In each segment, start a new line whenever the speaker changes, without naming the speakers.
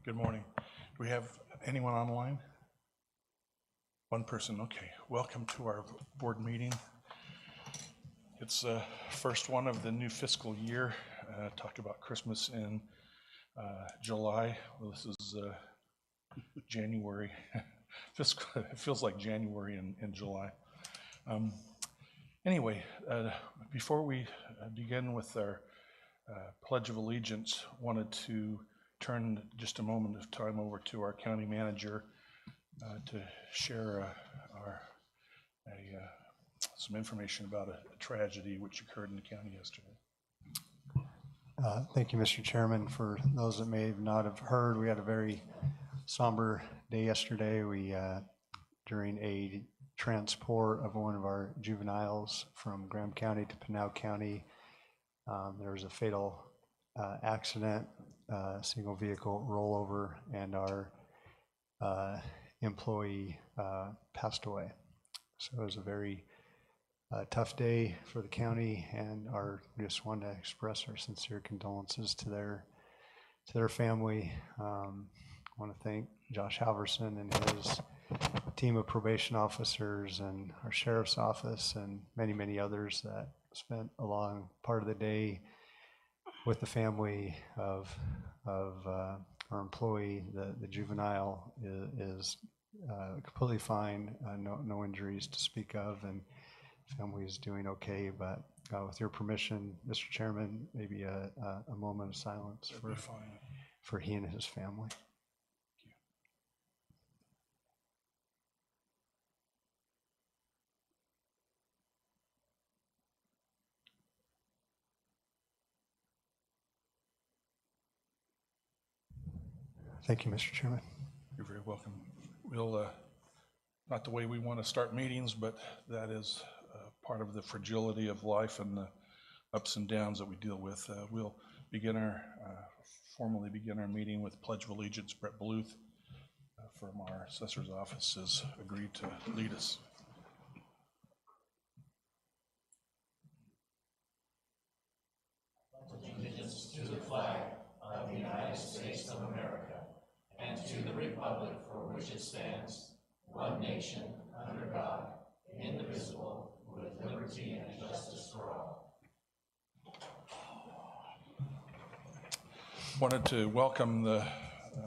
Good morning. Do we have anyone online? One person, okay. Welcome to our board meeting. It's the first one of the new fiscal year. Talked about Christmas in July. Well, this is January. It feels like January in July. Anyway, before we begin with our Pledge of Allegiance, wanted to turn just a moment of time over to our county manager to share some information about a tragedy which occurred in the county yesterday.
Thank you, Mr. Chairman. For those that may not have heard, we had a very somber day yesterday. We, during a transport of one of our juveniles from Graham County to Pinal County, there was a fatal accident, single vehicle rollover, and our employee passed away. So it was a very tough day for the county, and just want to express our sincere condolences to their family. Want to thank Josh Halverson and his team of probation officers and our sheriff's office and many others that spent a long part of the day with the family of our employee. The juvenile is completely fine, no injuries to speak of, and family is doing okay. But with your permission, Mr. Chairman, maybe a moment of silence for he and his family. Thank you, Mr. Chairman.
You're very welcome. We'll, not the way we want to start meetings, but that is part of the fragility of life and the ups and downs that we deal with. We'll formally begin our meeting with Pledge of Allegiance. Brett Bluth from our assessor's office has agreed to lead us.
Allegiance to the flag of the United States of America, and to the republic for which it stands, one nation, under God, indivisible, with liberty and justice for all.
Wanted to welcome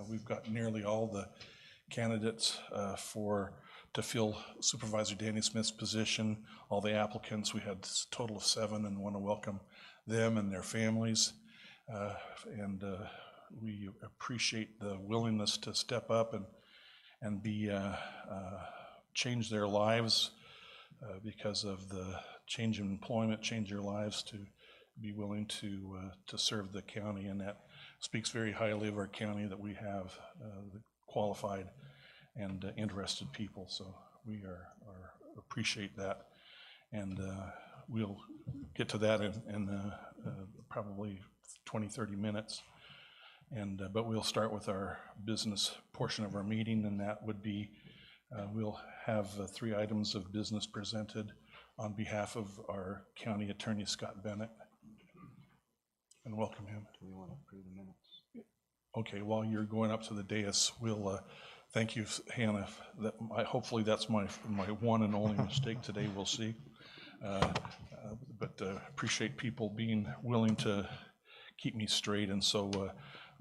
we've got nearly all the candidates to fill Supervisor Danny Smith's position, all the applicants. We had a total of 7, and want to welcome them and their families. We appreciate the willingness to step up and change their lives because of the change in employment, change their lives to be willing to serve the county, and that speaks very highly of our county that we have the qualified and interested people. So we appreciate that, and we'll get to that in probably 20-30 minutes. But we'll start with our business portion of our meeting, and that would be we'll have 3 items of business presented on behalf of our county attorney, Scott Bennett, and welcome him.
Do we want to approve the minutes?
Okay, while you're going up to the dais, we'll thank you, Hannah. Hopefully that's my one and only mistake today. We'll see. But appreciate people being willing to keep me straight, and so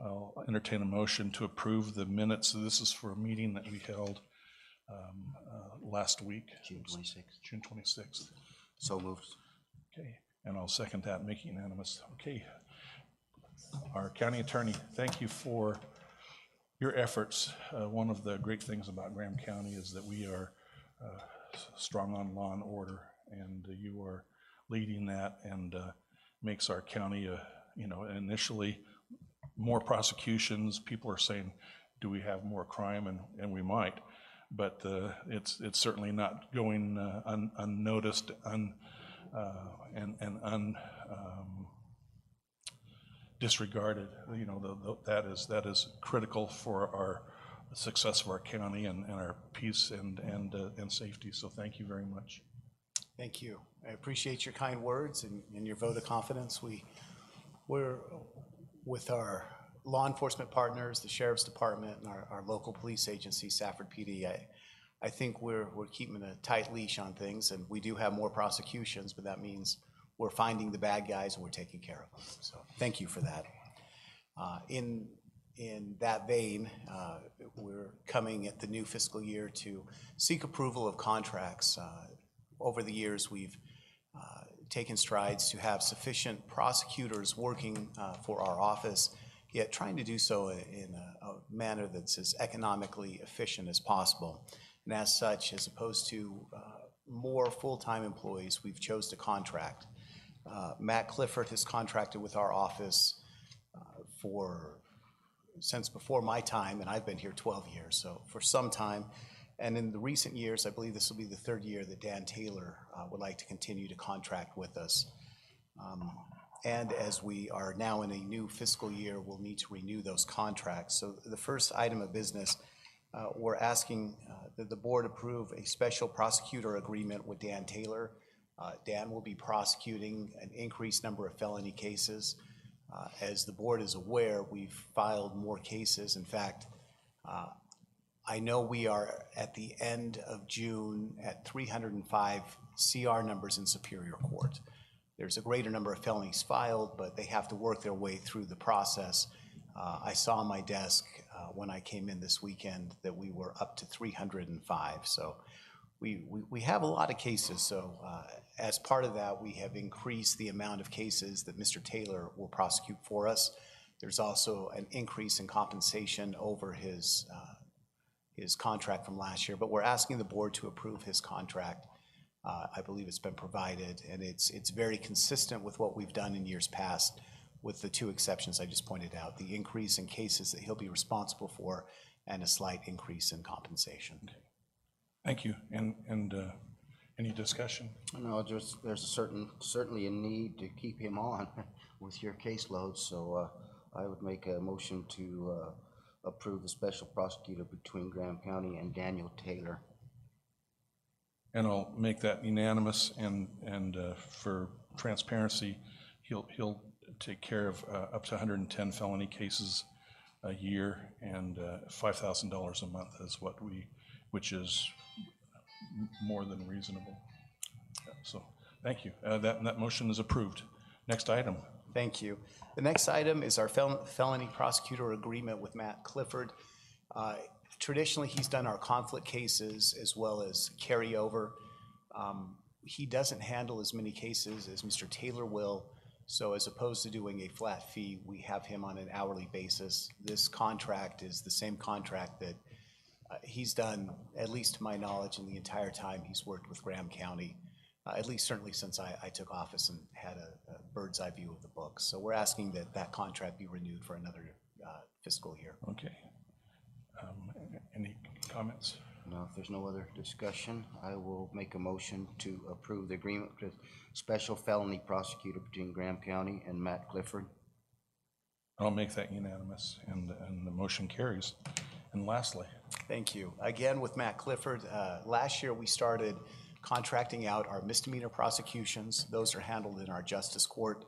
I'll entertain a motion to approve the minutes. So this is for a meeting that we held last week.
June 26th.
June 26th.
So moved.
Okay, and I'll second that, make it unanimous. Okay, our county attorney, thank you for your efforts. One of the great things about Graham County is that we are strong on law and order, and you are leading that, and makes our county, initially more prosecutions. People are saying, do we have more crime? And we might, but it's certainly not going unnoticed and disregarded. That is critical for our success of our county and our peace and safety. So thank you very much.
Thank you. I appreciate your kind words and your vote of confidence. We're with our law enforcement partners, the Sheriff's Department, and our local police agency, Safford PD. I think we're keeping a tight leash on things, and we do have more prosecutions, but that means we're finding the bad guys and we're taking care of them. So thank you for that. In that vein, we're coming at the new fiscal year to seek approval of contracts. Over the years, we've taken strides to have sufficient prosecutors working for our office, yet trying to do so in a manner that's as economically efficient as possible. And as such, as opposed to more full-time employees, we've chose to contract. Matt Clifford has contracted with our office since before my time, and I've been here 12 years, so for some time. And in the recent years, I believe this will be the third year that Dan Taylor would like to continue to contract with us. And as we are now in a new fiscal year, we'll need to renew those contracts. So the first item of business, we're asking that the board approve a special prosecutor agreement with Dan Taylor. Dan will be prosecuting an increased number of felony cases. As the board is aware, we've filed more cases. In fact, I know we are at the end of June at 305 CR numbers in Superior Court. There's a greater number of felonies filed, but they have to work their way through the process. I saw on my desk when I came in this weekend that we were up to 305. So we have a lot of cases. So as part of that, we have increased the amount of cases that Mr. Taylor will prosecute for us. There's also an increase in compensation over his contract from last year, but we're asking the board to approve his contract. I believe it's been provided, and it's very consistent with what we've done in years past, with the two exceptions I just pointed out, the increase in cases that he'll be responsible for and a slight increase in compensation.
Okay. Thank you. And any discussion?
No, there's certainly a need to keep him on with your caseload, so I would make a motion to approve the special prosecutor between Graham County and Daniel Taylor.
And I'll make that unanimous, and for transparency, he'll take care of up to 110 felony cases a year, and $5,000 a month is which is more than reasonable. So thank you. That motion is approved. Next item.
Thank you. The next item is our felony prosecutor agreement with Matt Clifford. Traditionally, he's done our conflict cases as well as carryover. He doesn't handle as many cases as Mr. Taylor will, so as opposed to doing a flat fee, we have him on an hourly basis. This contract is the same contract that he's done, at least to my knowledge, in the entire time he's worked with Graham County, at least certainly since I took office and had a bird's eye view of the books. So we're asking that contract be renewed for another fiscal year.
Okay. Any comments?
Now, if there's no other discussion, I will make a motion to approve the agreement with special felony prosecutor between Graham County and Matt Clifford.
I'll make that unanimous, and the motion carries. And lastly.
Thank you. Again, with Matt Clifford, last year we started contracting out our misdemeanor prosecutions. Those are handled in our justice court.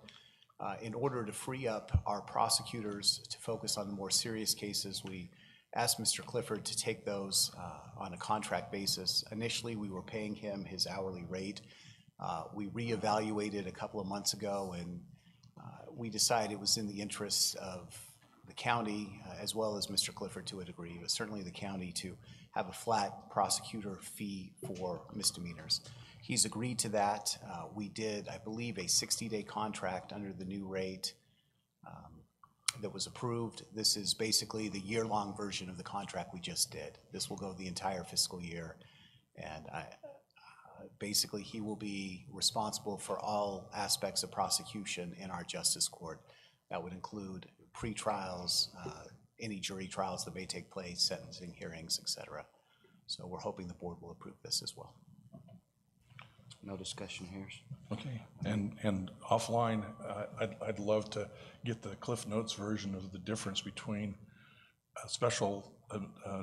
In order to free up our prosecutors to focus on the more serious cases, we asked Mr. Clifford to take those on a contract basis. Initially, we were paying him his hourly rate. We reevaluated a couple of months ago, and we decided it was in the interests of the county, as well as Mr. Clifford to a degree, but certainly the county, to have a flat prosecutor fee for misdemeanors. He's agreed to that. We did, I believe, a 60-day contract under the new rate that was approved. This is basically the year-long version of the contract we just did. This will go the entire fiscal year, and basically he will be responsible for all aspects of prosecution in our justice court. That would include pre-trials, any jury trials that may take place, sentencing hearings, etc. So we're hoping the board will approve this as well.
No discussion here.
Okay, and offline, I'd love to get the Cliff Notes version of the difference between a special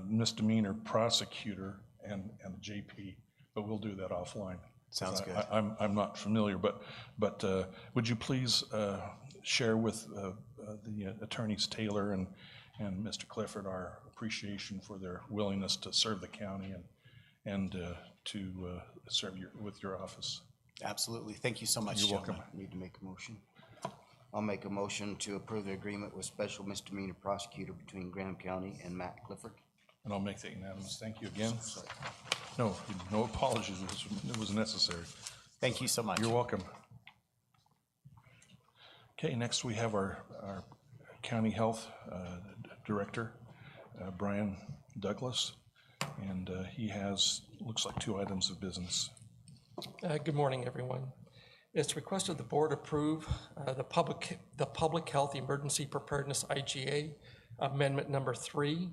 misdemeanor prosecutor and a JP, but we'll do that offline.
Sounds good.
I'm not familiar, but would you please share with the attorneys Taylor and Mr. Clifford our appreciation for their willingness to serve the county and to serve with your office.
Absolutely. Thank you so much,
You're
gentlemen.
welcome.
Need to make a motion? I'll make a motion to approve the agreement with special misdemeanor prosecutor between Graham County and Matt Clifford.
And I'll make that unanimous. Thank you again. No apologies. It was necessary.
Thank you so much.
You're welcome. Okay, next we have our county health director, Brian Douglas, and he has, looks like 2 items of business.
Good morning, everyone. It's requested the board approve the Public Health Emergency Preparedness IGA Amendment number 3.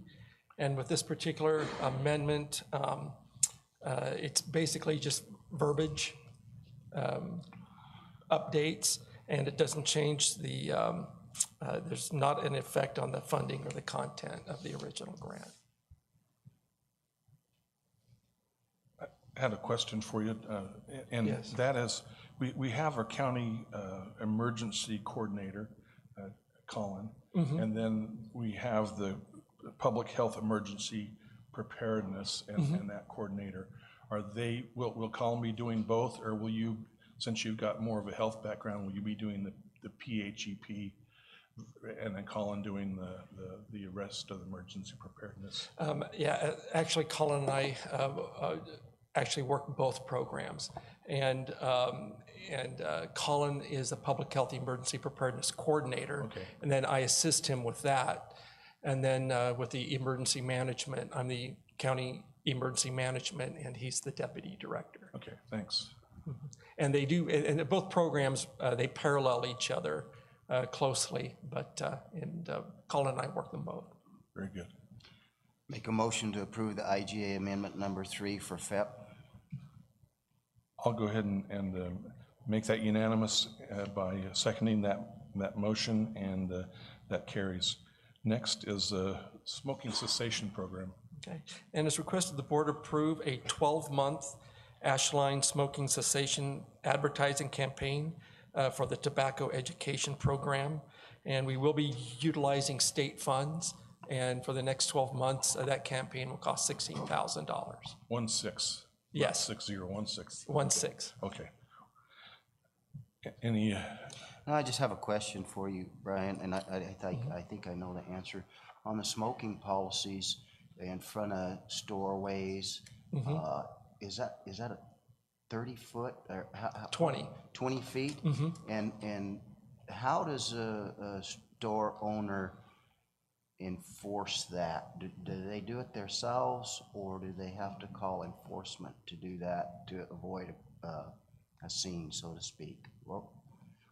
And with this particular amendment, it's basically just verbiage updates, and it doesn't change the, there's not an effect on the funding or the content of the original grant.
I had a question for you, and
Yes.
that is, we have our county emergency coordinator, Colin, and then we have the public health emergency preparedness and that coordinator. Are they, will Colin be doing both, or will you, since you've got more of a health background, will you be doing the PHEP and then Colin doing the rest of the emergency preparedness?
Yeah, actually, Colin and I actually work both programs, and Colin is a public health emergency preparedness coordinator,
Okay.
and then I assist him with that, and then with the emergency management, I'm the county emergency management, and he's the deputy director.
Okay, thanks.
And they do, and both programs they parallel each other closely, but Colin and I work them both.
Very good.
Make a motion to approve the IGA amendment number 3 for FEP.
I'll go ahead and make that unanimous by seconding that motion, and that carries. Next is the smoking cessation program.
Okay, and it's requested the board approve a 12-month Ashline smoking cessation advertising campaign for the tobacco education program, and we will be utilizing state funds, and for the next 12 months, that campaign will cost $16,000.
16.
Yes.
6016.
16.
Okay. Any,
No, I just have a question for you, Brian, and I think I know the answer. On the smoking policies in front of storeways, is that a 30-foot or how?
20.
20 feet? And how does a store owner enforce that? Do they do it themselves, or do they have to call enforcement to do that to avoid a scene, so to speak? Well,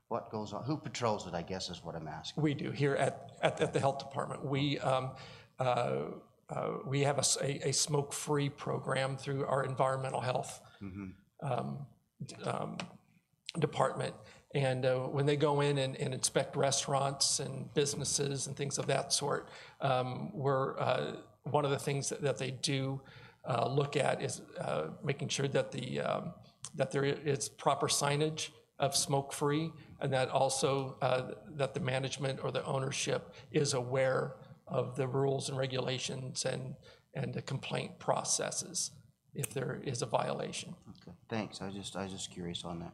what goes on? Who patrols it, I guess, is what I'm asking.
We do here at the health department. We have a smoke-free program through our environmental health department. And when they go in and inspect restaurants and businesses and things of that sort, one of the things that they do look at is making sure that that there is proper signage of smoke-free, and that also that the management or the ownership is aware of the rules and regulations and the complaint processes if there is a violation.
Okay, thanks. I was just curious on that.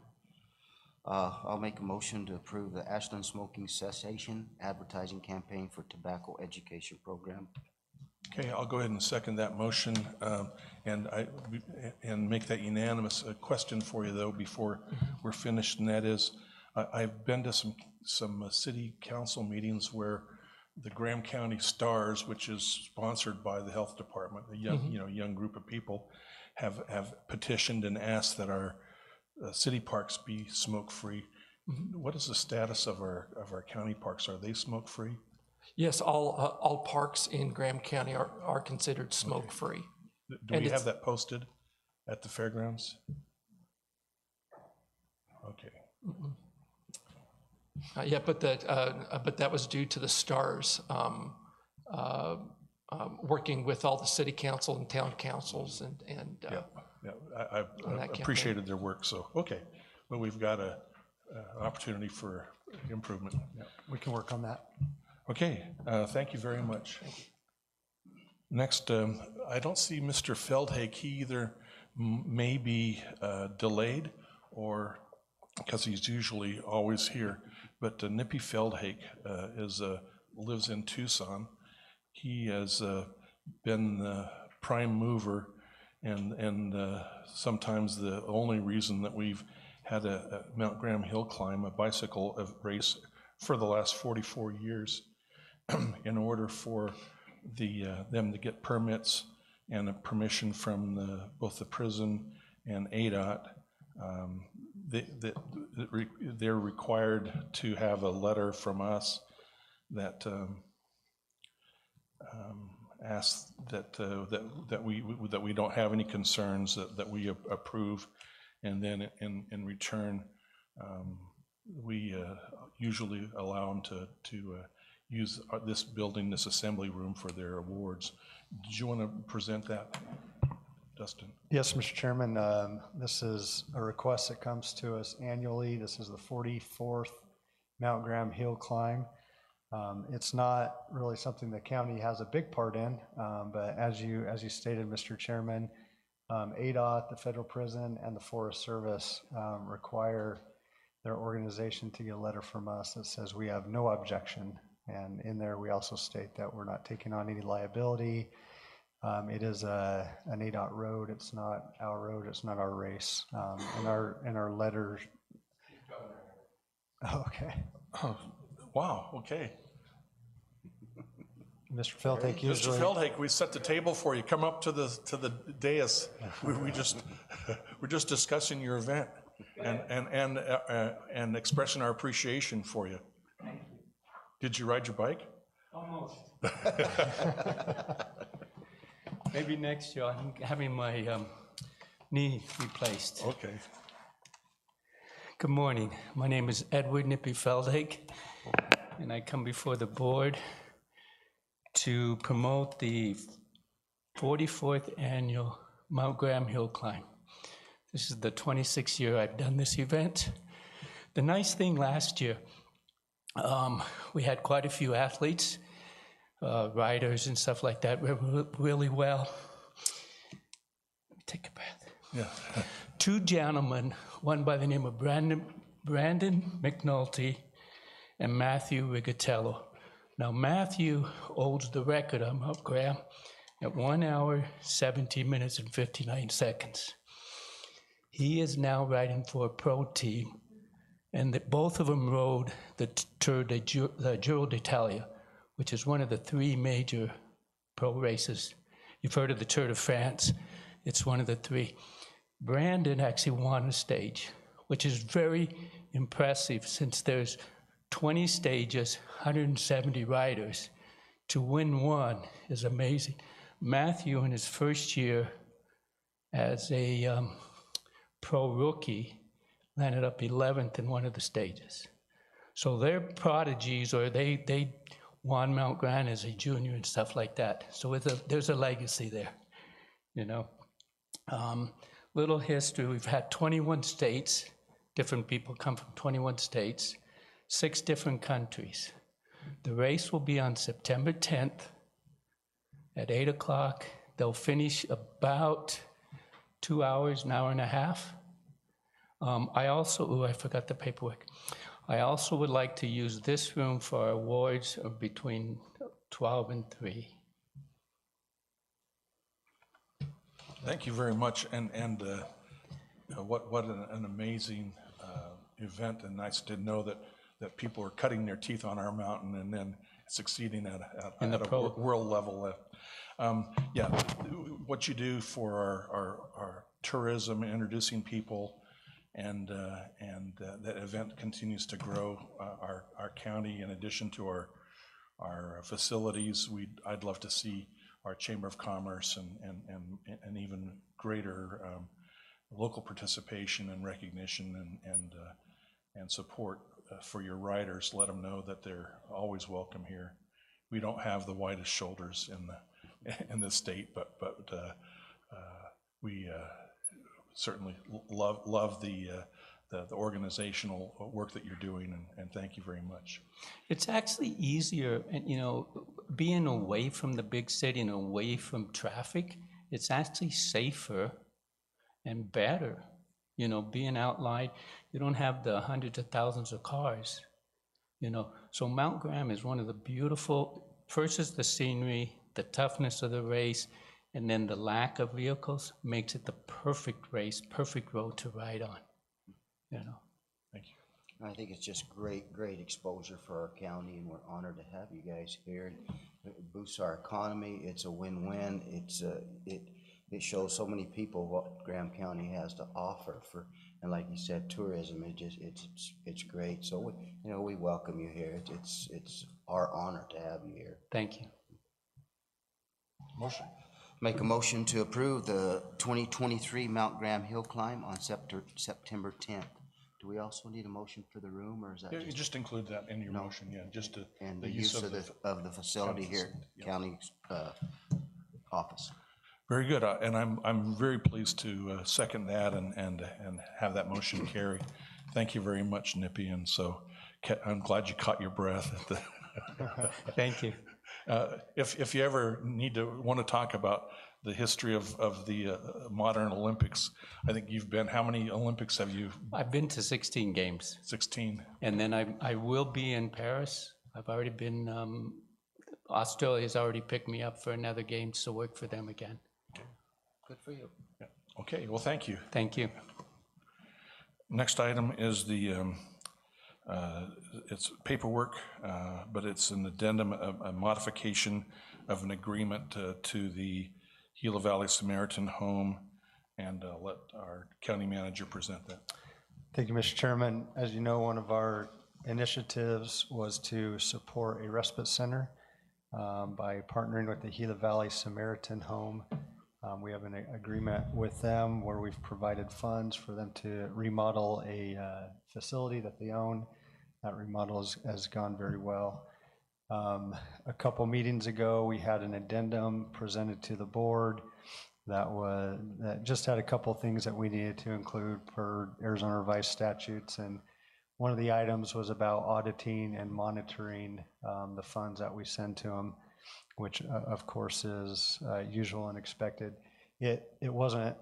I'll make a motion to approve the Ashland Smoking Cessation advertising campaign for tobacco education program.
okay, I'll go ahead and second that motion and make that unanimous. A question for you, though, before we're finished, and that is, I've been to some city council meetings where the Graham County Stars, which is sponsored by the health department, a young group of people, have petitioned and asked that our city parks be smoke-free. What is the status of our county parks? Are they smoke-free?
Yes, all parks in Graham County are considered smoke-free.
Do we have that posted at the fairgrounds? Okay.
Yeah, but that was due to the Stars working with all the city council and town councils and
Yeah, I appreciated their work, so, okay. Well, we've got a opportunity for improvement.
We can work on that.
Okay, thank you very much. Next, I don't see Mr. Feldhake. He either may be delayed or because he's usually always here, but Nippy Feldhake lives in Tucson. He has been the prime mover and sometimes the only reason that we've had a Mount Graham Hill climb, a bicycle race for the last 44 years in order for them to get permits and a permission from both the prison and ADOT. They're required to have a letter from us that asks that we don't have any concerns, that we approve, and then in return we usually allow them to use this building, this assembly room for their awards. Did you want to present that, Dustin?
Yes, Mr. Chairman. This is a request that comes to us annually. This is the 44th Mount Graham Hill climb. It's not really something the county has a big part in, but as you stated, Mr. Chairman, ADOT, the federal prison, and the Forest Service require their organization to get a letter from us that says we have no objection. And in there, we also state that we're not taking on any liability. It is an ADOT road. It's not our road. It's not our race. In our letters. Okay.
Oh, wow. Okay.
Mr. Feldhake, usually.
Mr. Feldhake, we set the table for you. Come up to the dais. We're just discussing your event and expressing our appreciation for you.
Thank you.
Did you ride your bike?
Almost. Maybe next year. I'm having my knee replaced.
Okay.
Good morning. My name is Edward Nippy Feldhake, and I come before the board to promote the 44th annual Mount Graham Hill climb. This is the 26th year I've done this event. The nice thing last year, we had quite a few athletes, riders and stuff like that, really well. Take a breath.
Yeah.
Two gentlemen, one by the name of Brandon McNulty and Matthew Rigatello. Now, Matthew holds the record on Mount Graham at 1 hour, 17 minutes, and 59 seconds. He is now riding for a pro team, and both of them rode the Tour de Giro d'Italia, which is one of the 3 major pro races. You've heard of the Tour de France. It's one of the 3. Brandon actually won a stage, which is very impressive since there's 20 stages, 170 riders. To win one is amazing. Matthew, in his first year as a pro rookie, landed up 11th in one of the stages. So they're prodigies, or they won Mount Graham as a junior and stuff like that. So there's a legacy there, you know. Little history, we've had 21 states, different people come from 21 states, 6 different countries. The race will be on September 10th at 8 o'clock. They'll finish about 2 hours, an hour and a half. I forgot the paperwork. I also would like to use this room for our awards of between 12 and 3.
Thank you very much, and what an amazing event, and nice to know that people are cutting their teeth on our mountain and then succeeding at a world level. Yeah, what you do for our tourism, introducing people, and that event continues to grow our county. In addition to our facilities, I'd love to see our Chamber of Commerce and even greater local participation and recognition and support for your riders. Let them know that they're always welcome here. We don't have the widest shoulders in the state, but we certainly love the the organizational work that you're doing, and thank you very much.
It's actually easier, and being away from the big city and away from traffic, it's actually safer and better. Being outlined, you don't have the hundreds of thousands of cars. So Mount Graham is one of the beautiful, first is the scenery, the toughness of the race, and then the lack of vehicles makes it the perfect race, perfect road to ride on.
Thank you.
I think it's just great exposure for our county, and we're honored to have you guys here. It boosts our economy. It's a win-win. It shows so many people what Graham County has to offer and like you said, tourism. It's great. So we welcome you here. It's our honor to have you here.
Thank you.
Motion.
Make a motion to approve the 2023 Mount Graham Hill Climb on September 10th. Do we also need a motion for the room, or is that
Yeah, you just include that in your motion, yeah, just to.
and the use of the facility here, county office?
Very good, and I'm very pleased to second that and have that motion carry. Thank you very much, Nippy, and so I'm glad you caught your breath at the.
Thank you.
If you ever want to talk about the history of the modern Olympics, I think you've been, how many Olympics have you?
I've been to 16 games.
16.
And then I will be in Paris. I've already been, Australia's already picked me up for another game to work for them again.
Good for you.
Yeah. Okay, well, thank you.
Thank you.
Next item is it's paperwork, but it's an addendum, a modification of an agreement to the Gila Valley Samaritan Home, and let our county manager present that.
Thank you, Mr. Chairman. As you know, one of our initiatives was to support a respite center by partnering with the Gila Valley Samaritan Home. We have an agreement with them where we've provided funds for them to remodel a facility that they own. That remodel has gone very well. A couple meetings ago, we had an addendum presented to the board that just had a couple things that we needed to include per Arizona revised statutes, and one of the items was about auditing and monitoring the funds that we send to them, which of course is usual and expected. It wasn't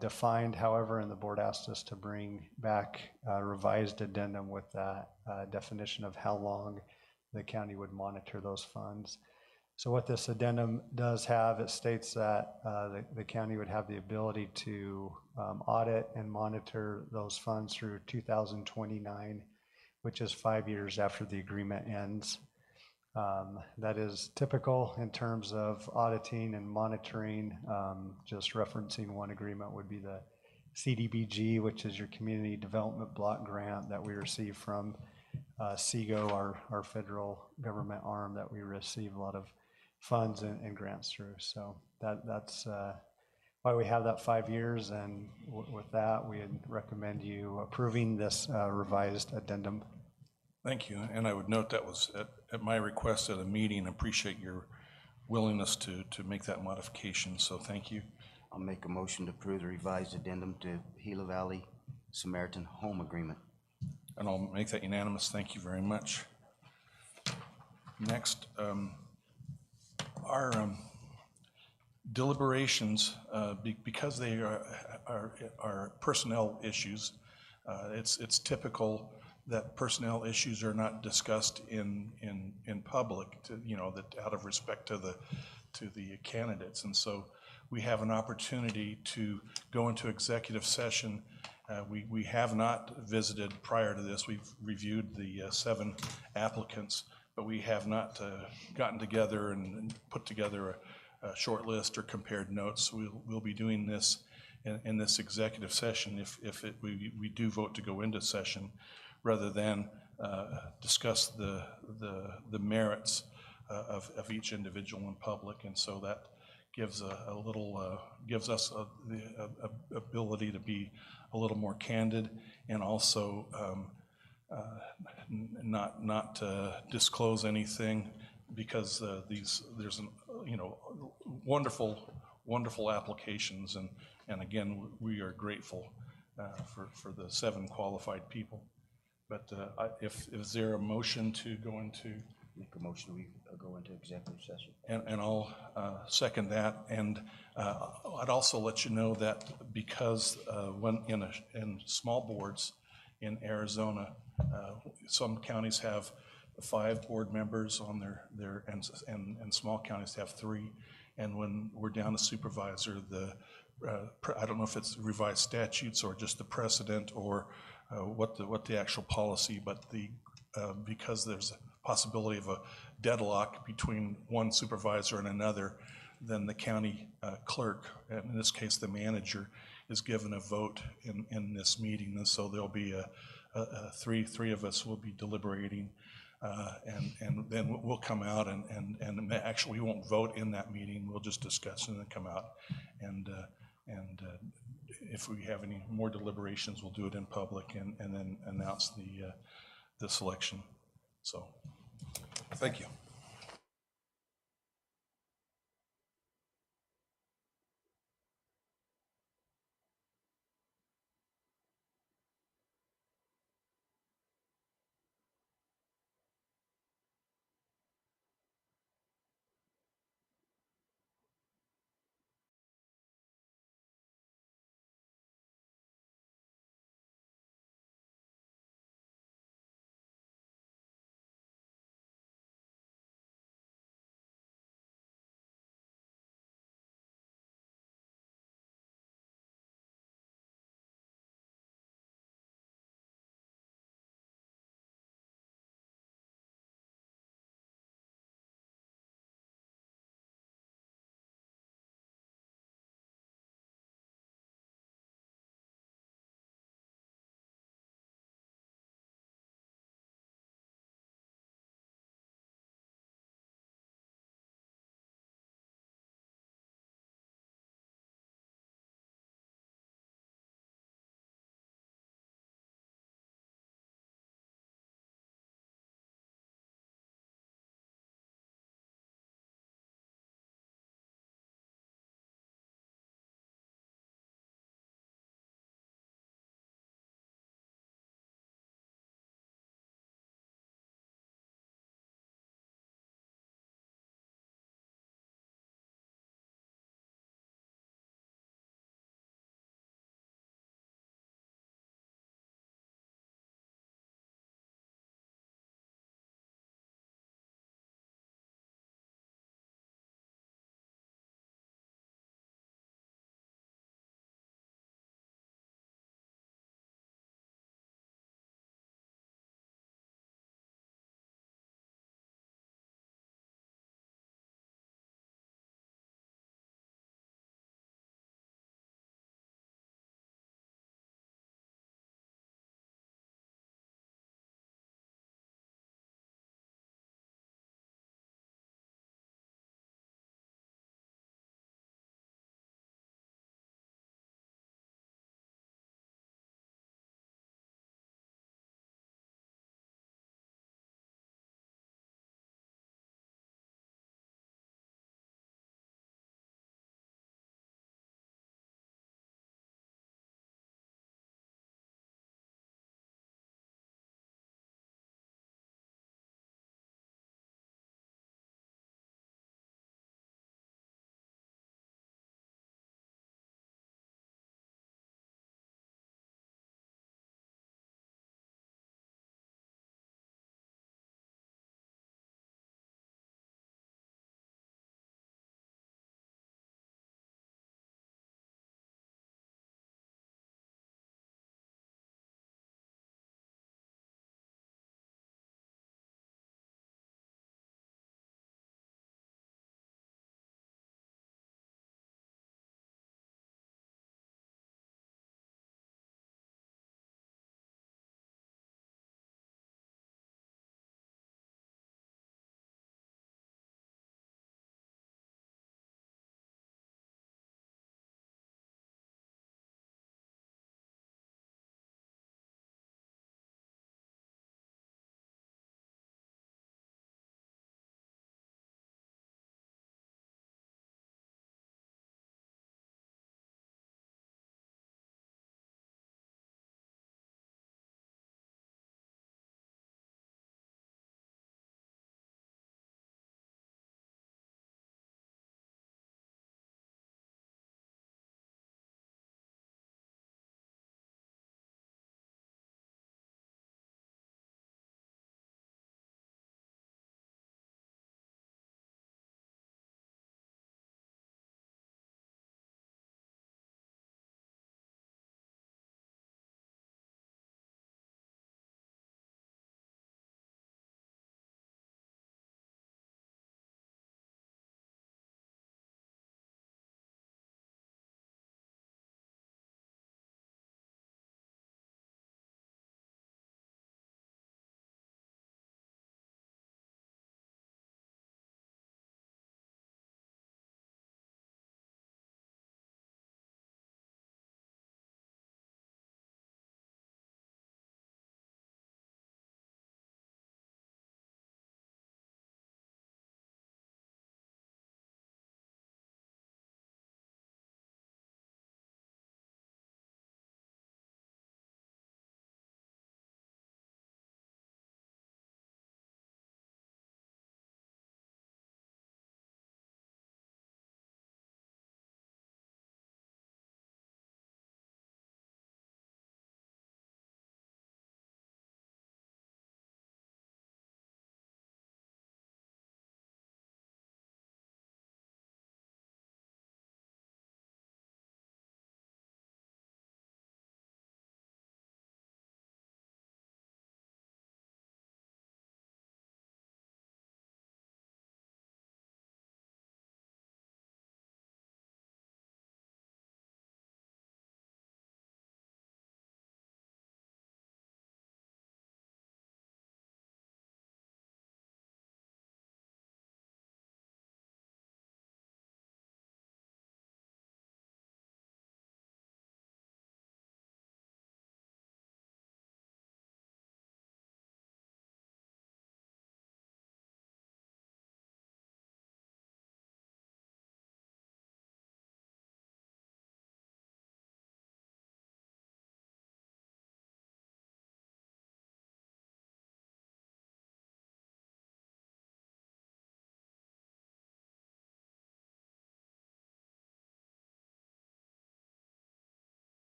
defined, however, and the board asked us to bring back a revised addendum with that definition of how long the county would monitor those funds. So what this addendum does have, it states that the county would have the ability to audit and monitor those funds through 2029, which is 5 years after the agreement ends. That is typical in terms of auditing and monitoring. Just referencing one agreement would be the CDBG, which is your Community Development Block Grant that we receive from CEGO, our federal government arm that we receive a lot of funds and grants through. So that's why we have that 5 years, and with that, we recommend you approving this revised addendum.
Thank you, and I would note that was at my request at a meeting. Appreciate your willingness to make that modification, so thank you.
I'll make a motion to approve the revised addendum to Gila Valley Samaritan Home Agreement.
And I'll make that unanimous. Thank you very much. Next, our deliberations, because they are personnel issues, it's typical that personnel issues are not discussed in public, that out of respect to the candidates. And so we have an opportunity to go into executive session. We have not visited prior to this. We've reviewed the 7 applicants, but we have not gotten together and put together a short list or compared notes. We'll be doing this in this executive session if we do vote to go into session, rather than discuss the merits of each individual in public. And so that gives gives us the ability to be a little more candid, and also not disclose anything, because there's wonderful applications, and again, we are grateful for the 7 qualified people. But is there a motion to go into?
Make a motion, we go into executive session.
And I'll second that. And I'd also let you know that because when in small boards in Arizona, some counties have 5 board members on their and small counties have 3. And when we're down to supervisor, I don't know if it's revised statutes or just the precedent or what the actual policy, but because there's a possibility of a deadlock between one supervisor and another, then the county clerk, and in this case the manager, is given a vote in this meeting. And so there'll be three of us will be deliberating, and then we'll come out and actually we won't vote in that meeting. We'll just discuss and then come out, and if we have any more deliberations, we'll do it in public and then announce the selection. So, thank you.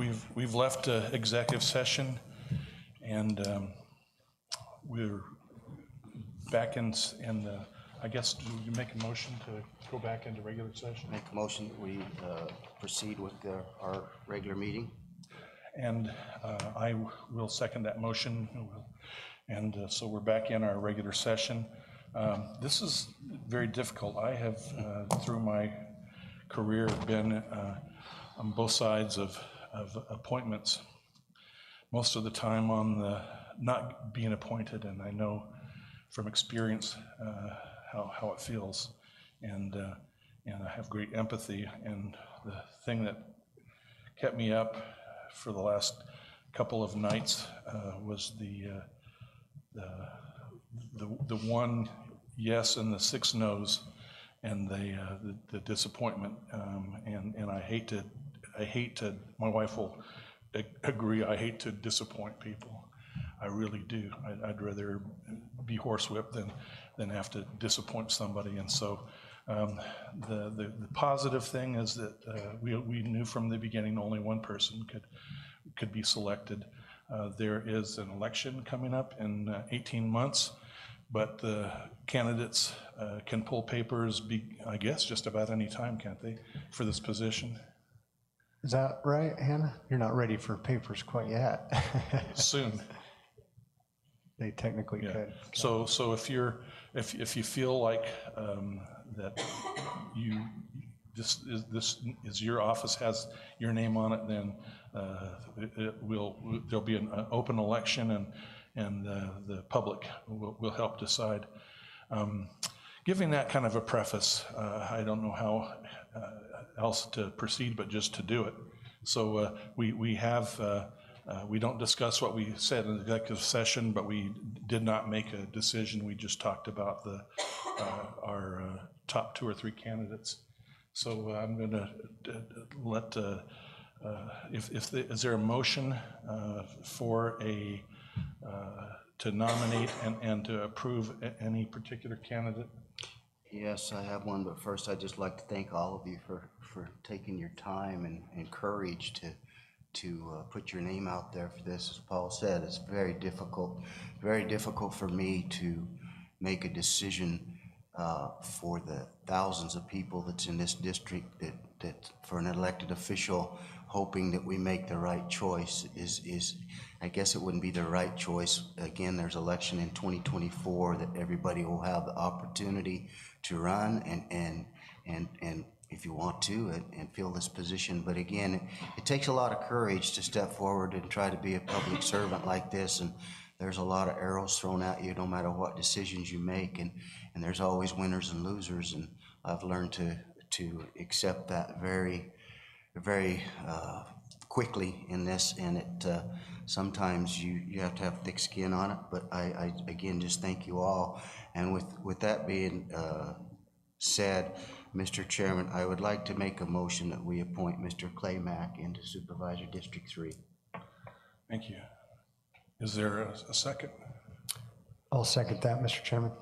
We've left executive session, and we're back in, I guess, do you make a motion to go back into regular session?
Make a motion that we proceed with our regular meeting.
And I will second that motion. And so we're back in our regular session. This is very difficult. I have, through my career, been on both sides of appointments, most of the time on the not being appointed, and I know from experience how it feels, and I have great empathy. And the thing that kept me up for the last couple of nights was the one yes and the 6 no's, and the disappointment. And I hate to. My wife will agree. I hate to disappoint people. I really do. I'd rather be horsewhipped than have to disappoint somebody. And so the positive thing is that we knew from the beginning only one person could be selected. There is an election coming up in 18 months, but the candidates can pull papers, I guess, just about any time, can't they, for this position?
Is that right, Hannah? You're not ready for papers quite yet.
Soon.
They technically
Yeah.
could.
So if you feel like that this is your office has your name on it, then there'll be an open election, and the public will help decide. Giving that kind of a preface, I don't know how else to proceed but just to do it. So we don't discuss what we said in the executive session, but we did not make a decision. We just talked about our top 2 or 3 candidates. So I'm going to let, is there a motion for to nominate and to approve any particular candidate?
Yes, I have one, but first I'd just like to thank all of you for taking your time and courage to put your name out there for this. As Paul said, it's very difficult for me to make a decision for the thousands of people that's in this district, that for an elected official, hoping that we make the right choice is I guess it wouldn't be the right choice. Again, there's election in 2024 that everybody will have the opportunity to run and if you want to, and fill this position. But again, it takes a lot of courage to step forward and try to be a public servant like this, and there's a lot of arrows thrown at you no matter what decisions you make, and there's always winners and losers, and I've learned to accept that very, very quickly in this, and it sometimes you have to have thick skin on it, but I again just thank you all. And with that being said, Mr. Chairman, I would like to make a motion that we appoint Mr. Clay Mack into Supervisor District 3.
Thank you. Is there a second?
I'll second that, Mr. Chairman.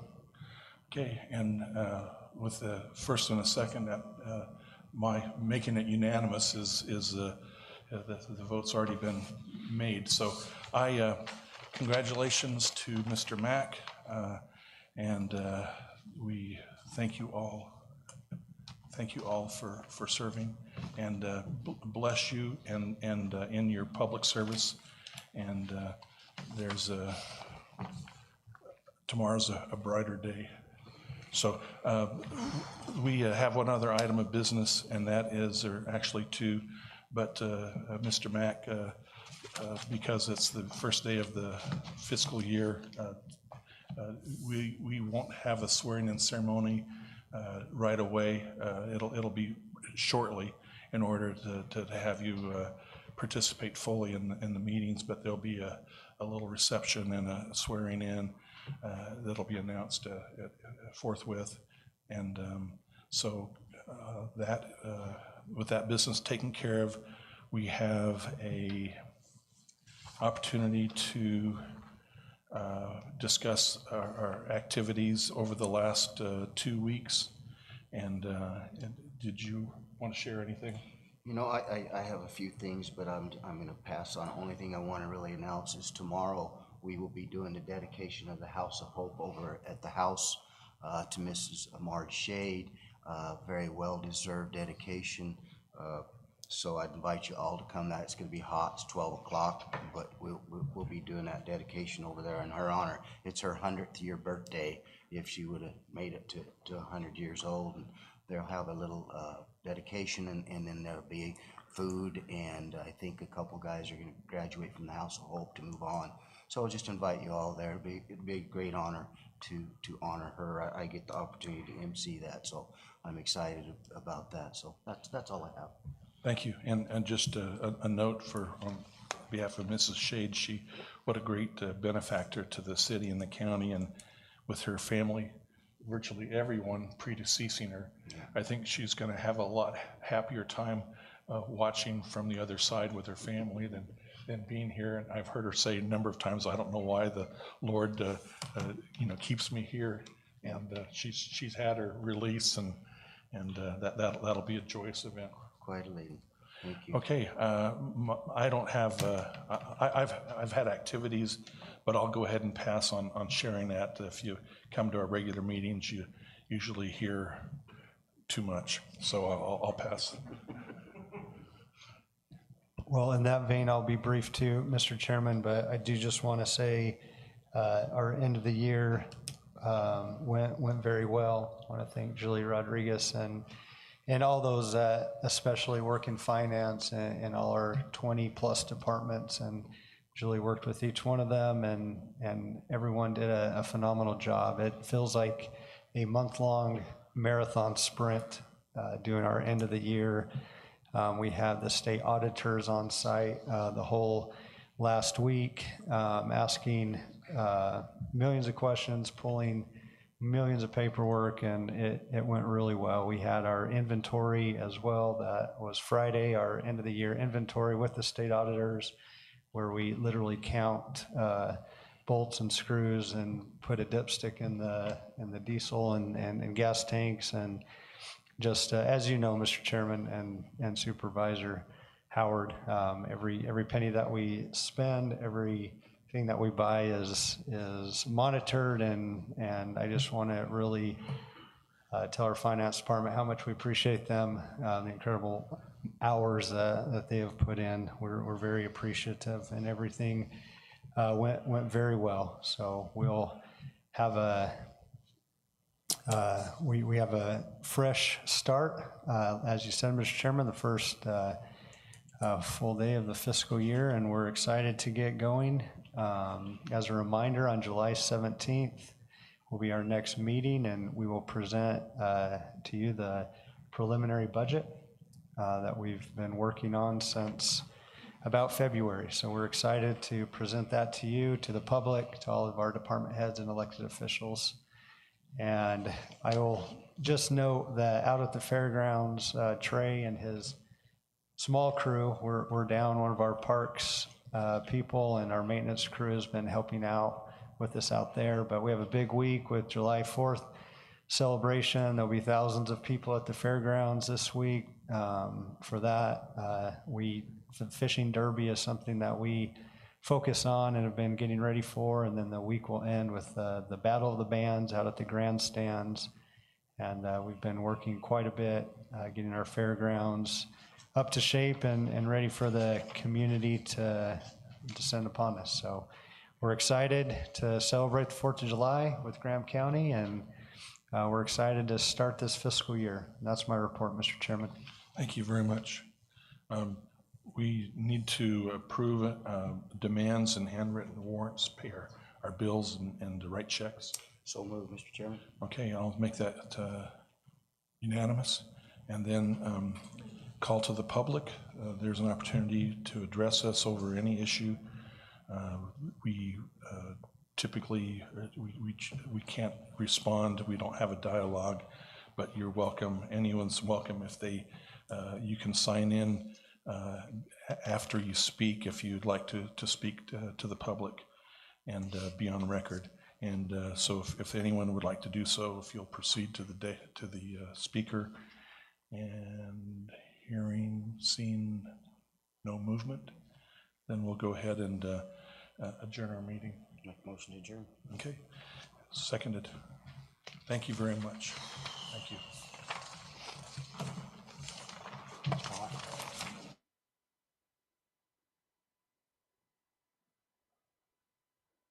Okay, and with the first and a second, my making it unanimous is the vote's already been made. So congratulations to Mr. Mack, and we thank you all. Thank you all for serving, and bless you and in your public service. And tomorrow's a brighter day. So we have one other item of business, and that is, or actually 2, but Mr. Mack, because it's the first day of the fiscal year, we won't have a swearing-in ceremony right away. It'll be shortly in order to have you participate fully in the meetings, but there'll be a little reception and a swearing in that'll be announced forthwith. And so with that business taken care of, we have a opportunity to discuss our activities over the last 2 weeks. And did you want to share anything?
You know, I have a few things, but I'm gonna pass on. Only thing I want to really announce is tomorrow we will be doing the dedication of the House of Hope over at the house to Mrs. Marge Shade. Very well-deserved dedication. So I'd invite you all to come. It's gonna be hot. It's 12 o'clock, but we'll be doing that dedication over there in her honor. It's her 100th year birthday, if she would have made it to 100 years old. And they'll have a little dedication, and then there'll be food, and I think a couple guys are gonna graduate from the House of Hope to move on. So I'll just invite you all there. It'd be a great honor to honor her. I get the opportunity to MC that, so I'm excited about that. So that's all I have.
Thank you. And just a note on behalf of Mrs. Shade, what a great benefactor to the city and the county, and with her family, virtually everyone predeceasing her. I think she's going to have a lot happier time watching from the other side with her family than being here. And I've heard her say a number of times, I don't know why the Lord keeps me here. And she's had her release, and that'll be a joyous event.
Quite a lady. Thank you.
Okay, I don't have, I've had activities, but I'll go ahead and pass on sharing that. If you come to our regular meetings, you usually hear too much, so I'll pass.
Well, in that vein, I'll be brief too, Mr. Chairman, but I do just want to say our end of the year went very well. I want to thank Julie Rodriguez and all those that especially work in finance and all our 20 plus departments, and Julie worked with each one of them, and everyone did a phenomenal job. It feels like a month-long marathon sprint doing our end of the year. We had the state auditors on site the whole last week, asking millions of questions, pulling millions of paperwork, and it went really well. We had our inventory as well. That was Friday, our end of the year inventory with the state auditors, where we literally count bolts and screws and put a dipstick in the diesel and gas tanks. And just as you know, Mr. Chairman and Supervisor Howard, every penny that we spend, everything that we buy is monitored, and I just want to really tell our finance department how much we appreciate them, the incredible hours that they have put in. We're very appreciative, and everything went very well. So we'll have we have a fresh start, as you said, Mr. Chairman, the first full day of the fiscal year, and we're excited to get going. As a reminder, on July 17th will be our next meeting, and we will present to you the preliminary budget that we've been working on since about February. So we're excited to present that to you, to the public, to all of our department heads and elected officials. And I will just note that out at the fairgrounds, Trey and his small crew, we're down one of our parks people, and our maintenance crew has been helping out with us out there. But we have a big week with July 4th celebration. There'll be thousands of people at the fairgrounds this week for that. The fishing derby is something that we focus on and have been getting ready for, and then the week will end with the Battle of the Bands out at the grandstands. And we've been working quite a bit, getting our fairgrounds up to shape and ready for the community to descend upon us. So we're excited to celebrate the 4th of July with Graham County, and we're excited to start this fiscal year. And that's my report, Mr. Chairman.
Thank you very much. We need to approve demands and handwritten warrants, pay our bills and write checks.
So moved, Mr. Chairman.
Okay, I'll make that unanimous. And then call to the public. There's an opportunity to address us over any issue. We typically, we can't respond. We don't have a dialogue, but you're welcome. Anyone's welcome if you can sign in after you speak if you'd like to speak to the public and be on record. And so if anyone would like to do so, if you'll proceed to the speaker. And Hearing, seeing no movement, then we'll go ahead and adjourn our meeting.
Make motion to adjourn.
Okay, seconded. Thank you very much. Thank you.